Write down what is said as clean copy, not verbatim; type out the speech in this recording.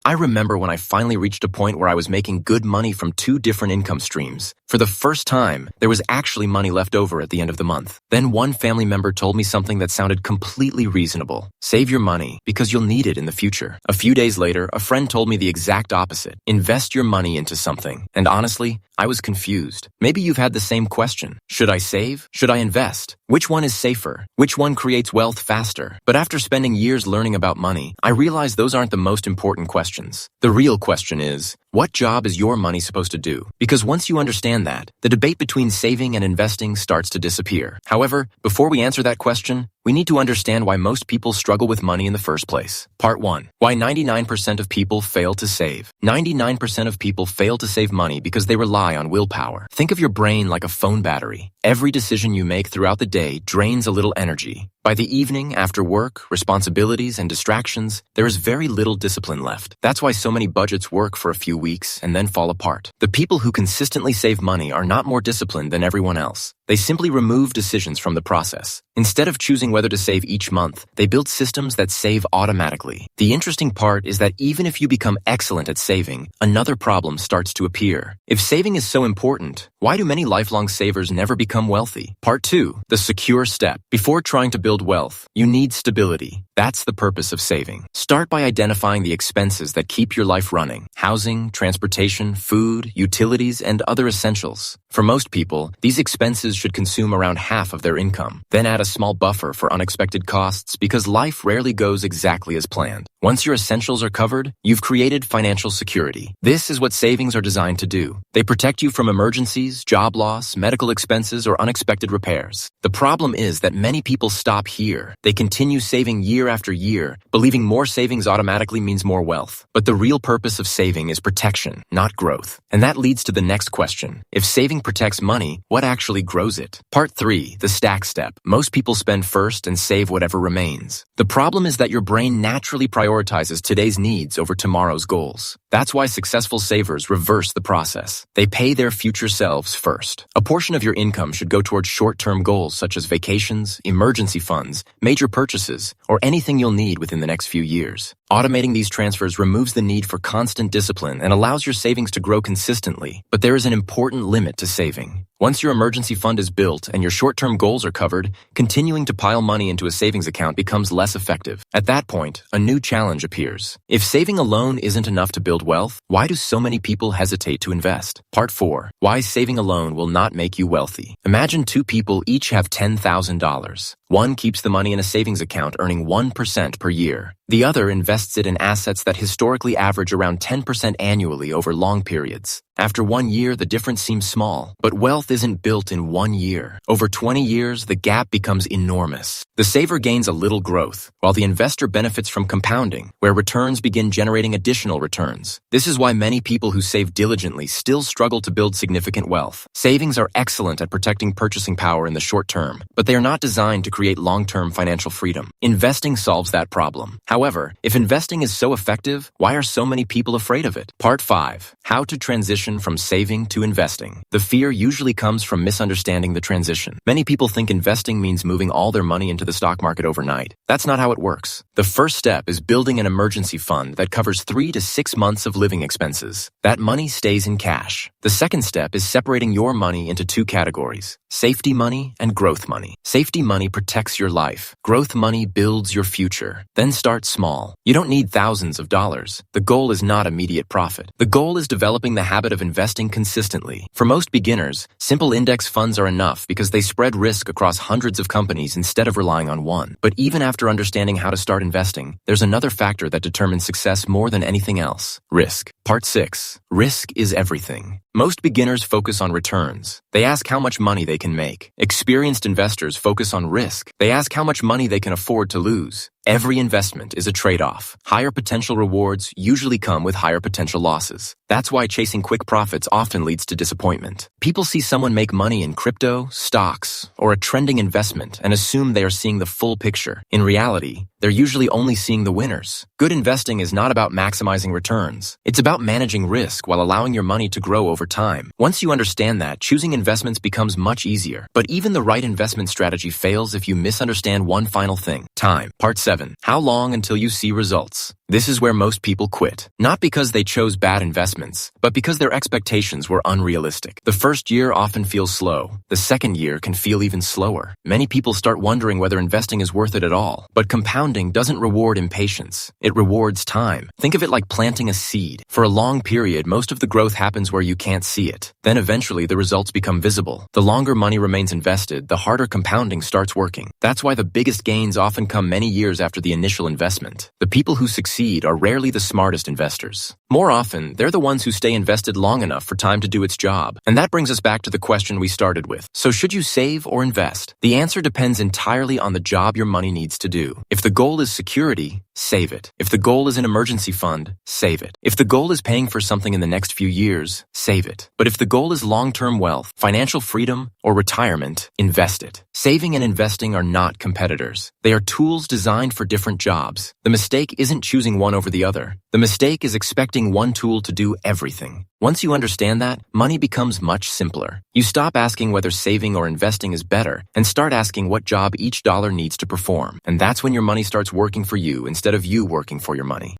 I remember when I finally reached a point where I was making good money from two different income streams. For the first time, there was actually money left over at the end of the month. Then one family member told me something that sounded completely reasonable. Save your money because you'll need it in the future. A few days later, a friend told me the exact opposite. Invest your money into something. And honestly, I was confused. Maybe you've had the same question. Should I save? Should I invest? Which one is safer? Which one creates wealth faster? But after spending years learning about money, I realized those aren't the most important questions. The real question is, what job is your money supposed to do? Because once you understand that, the debate between saving and investing starts to disappear. However, before we answer that question, we need to understand why most people struggle with money in the first place. Part 1. Why 99% of people fail to save. 99% of people fail to save money because they rely on willpower. Think of your brain like a phone battery. Every decision you make throughout the day drains a little energy. By the evening, after work, responsibilities, and distractions, there is very little discipline left. That's why so many budgets work for a few weeks and then fall apart. The people who consistently save money are not more disciplined than everyone else. They simply remove decisions from the process. Instead of choosing whether to save each month, they build systems that save automatically. The interesting part is that even if you become excellent at saving, another problem starts to appear. If saving is so important, why do many lifelong savers never become wealthy? Part 2. The secure step. Before trying to build wealth, you need stability. That's the purpose of saving. Start by identifying the expenses that keep your life running. Housing, transportation, food, utilities, and other essentials. For most people, these expenses should consume around half of their income. Then add a small buffer for unexpected costs because life rarely goes exactly as planned. Once your essentials are covered, you've created financial security. This is what savings are designed to do. They protect you from emergencies, job loss, medical expenses, or unexpected repairs. The problem is that many people stop here. They continue saving year after year, believing more savings automatically means more wealth. But the real purpose of saving is protection, not growth. And that leads to the next question. If saving protects money, what actually grows it? Part 3. The stack step. Most people spend first and save whatever remains. The problem is that your brain naturally prioritizes today's needs over tomorrow's goals. That's why successful savers reverse the process. They pay their future selves first. A portion of your income should go towards short-term goals such as vacations, emergency funds, major purchases, or anything you'll need within the next few years. Automating these transfers removes the need for constant discipline and allows your savings to grow consistently. But there is an important limit to saving. Once your emergency fund is built and your short-term goals are covered, continuing to pile money into a savings account becomes less effective. At that point, a new challenge appears. If saving alone isn't enough to build wealth, why do so many people hesitate to invest? Part 4. Why saving alone will not make you wealthy. Imagine two people each have $10,000. One keeps the money in a savings account earning 1% per year. The other invests it in assets that historically average around 10% annually over long periods. After 1 year, the difference seems small, but wealth isn't built in 1 year. Over 20 years, the gap becomes enormous. The saver gains a little growth, while the investor benefits from compounding, where returns begin generating additional returns. This is why many people who save diligently still struggle to build significant wealth. Savings are excellent at protecting purchasing power in the short term, but they are not designed to create long-term financial freedom. Investing solves that problem. However, if investing is so effective, why are so many people afraid of it? Part 5. How to transition from saving to investing. The fear usually comes from misunderstanding the transition. Many people think investing means moving all their money into the stock market overnight. That's not how it works. The first step is building an emergency fund that covers 3 to 6 months of living expenses. That money stays in cash. The second step is separating your money into 2 categories: safety money and growth money. Safety money protects your life. Growth money builds your future. Then start small. You don't need thousands of dollars. The goal is not immediate profit. The goal is developing the habit of investing consistently. For most beginners, simple index funds are enough because they spread risk across hundreds of companies instead of relying on one. But even after understanding how to start investing, there's another factor that determines success more than anything else: risk. Part 6. Risk is everything. Most beginners focus on returns. They ask how much money they can make. Experienced investors focus on risk. They ask how much money they can afford to lose. Every investment is a trade-off. Higher potential rewards usually come with higher potential losses. That's why chasing quick profits often leads to disappointment. People see someone make money in crypto, stocks, or a trending investment and assume they are seeing the full picture. In reality, they're usually only seeing the winners. Good investing is not about maximizing returns. It's about managing risk while allowing your money to grow over time. Once you understand that, choosing investments becomes much easier. But even the right investment strategy fails if you misunderstand one final thing: time. Part 7. How long until you see results? This is where most people quit. Not because they chose bad investments, but because their expectations were unrealistic. The first year often feels slow. The second year can feel even slower. Many people start wondering whether investing is worth it at all. But compounding doesn't reward impatience. It rewards time. Think of it like planting a seed. For a long period, most of the growth happens where you can't see it. Then eventually the results become visible. The longer money remains invested, the harder compounding starts working. That's why the biggest gains often come many years after the initial investment. The people who succeed are rarely the smartest investors. More often, they're the ones who stay invested long enough for time to do its job. And that brings us back to the question we started with. So should you save or invest? The answer depends entirely on the job your money needs to do. If the goal is security, save it. If the goal is an emergency fund, save it. If the goal is paying for something in the next few years, save it. But if the goal is long-term wealth, financial freedom, or retirement, invest it. Saving and investing are not competitors. They are tools designed for different jobs. The mistake isn't choosing one over the other. The mistake is expecting one tool to do everything. Once you understand that, money becomes much simpler. You stop asking whether saving or investing is better and start asking what job each dollar needs to perform. And that's when your money starts working for you instead of you working for your money.